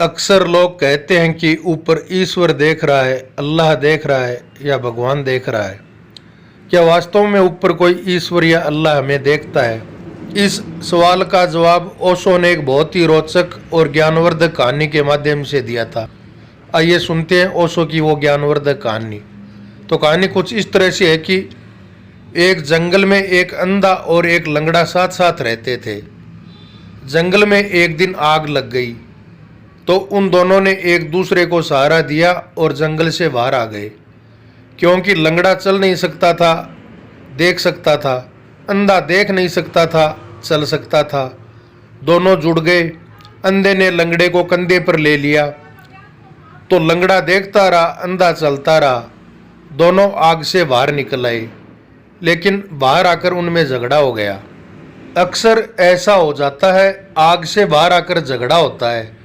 अक्सर लोग कहते हैं कि ऊपर ईश्वर देख रहा है, अल्लाह देख रहा है या भगवान देख रहा है। क्या वास्तव में ऊपर कोई ईश्वर या अल्लाह हमें देखता है? इस सवाल का जवाब ओशो ने एक बहुत ही रोचक और ज्ञानवर्धक कहानी के माध्यम से दिया था। आइए सुनते हैं ओशो की वो ज्ञानवर्धक कहानी। तो कहानी कुछ इस तरह से है कि एक जंगल में एक अंधा और एक लंगड़ा साथ साथ रहते थे। जंगल में एक दिन आग लग गई तो उन दोनों ने एक दूसरे को सहारा दिया और जंगल से बाहर आ गए। क्योंकि लंगड़ा चल नहीं सकता था, देख सकता था, अंधा देख नहीं सकता था, चल सकता था। दोनों जुड़ गए। अंधे ने लंगड़े को कंधे पर ले लिया तो लंगड़ा देखता रहा, अंधा चलता रहा। दोनों आग से बाहर निकल आए, लेकिन बाहर आकर उनमें झगड़ा हो गया। अक्सर ऐसा हो जाता है, आग से बाहर आकर झगड़ा होता है,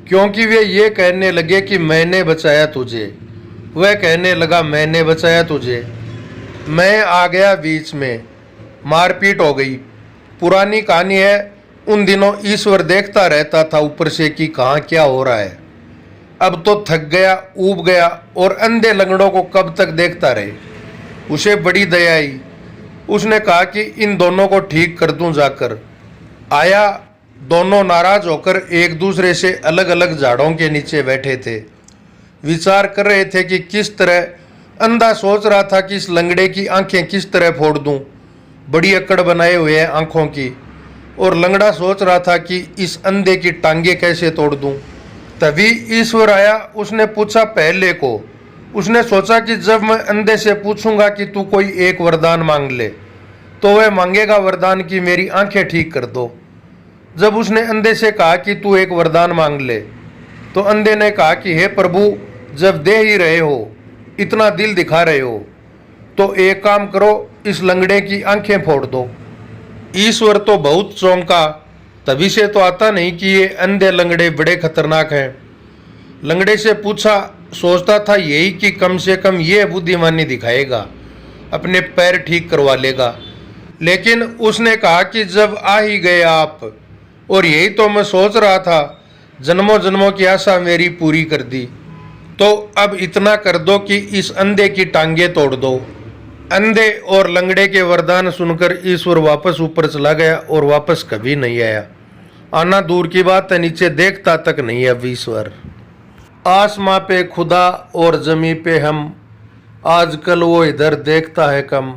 क्योंकि वे ये कहने लगे कि मैंने बचाया तुझे, वह कहने लगा मैंने बचाया तुझे। मैं आ गया बीच में, मारपीट हो गई। पुरानी कहानी है, उन दिनों ईश्वर देखता रहता था ऊपर से कि कहाँ क्या हो रहा है। अब तो थक गया, ऊब गया और अंधे लंगड़ों को कब तक देखता रहे। उसे बड़ी दया आई। उसने कहा कि इन दोनों को ठीक कर दूं जाकर। आया, दोनों नाराज होकर एक दूसरे से अलग अलग झाड़ों के नीचे बैठे थे। विचार कर रहे थे कि किस तरह। अंधा सोच रहा था कि इस लंगड़े की आंखें किस तरह फोड़ दूं, बड़ी अकड़ बनाए हुए हैं आंखों की। और लंगड़ा सोच रहा था कि इस अंधे की टांगे कैसे तोड़ दूं। तभी ईश्वर आया। उसने पूछा पहले को। उसने सोचा कि जब मैं अंधे से पूछूंगा कि तू कोई एक वरदान मांग ले, तो वह मांगेगा वरदान की मेरी आंखें ठीक कर दो। जब उसने अंधे से कहा कि तू एक वरदान मांग ले, तो अंधे ने कहा कि हे प्रभु, जब दे ही रहे हो, इतना दिल दिखा रहे हो, तो एक काम करो, इस लंगड़े की आंखें फोड़ दो। ईश्वर तो बहुत चौंका। तभी से तो आता नहीं कि ये अंधे लंगड़े बड़े खतरनाक हैं। लंगड़े से पूछा, सोचता था यही कि कम से कम ये बुद्धिमानी दिखाएगा, अपने पैर ठीक करवा लेगा। लेकिन उसने कहा कि जब आ ही गए आप, और यही तो मैं सोच रहा था, जन्मों जन्मों की आशा मेरी पूरी कर दी, तो अब इतना कर दो कि इस अंधे की टांगे तोड़ दो। अंधे और लंगड़े के वरदान सुनकर ईश्वर वापस ऊपर चला गया और वापस कभी नहीं आया। आना दूर की बात है, नीचे देखता तक नहीं अब ईश्वर। आसमां पे खुदा और जमी पे हम, आजकल वो इधर देखता है कम।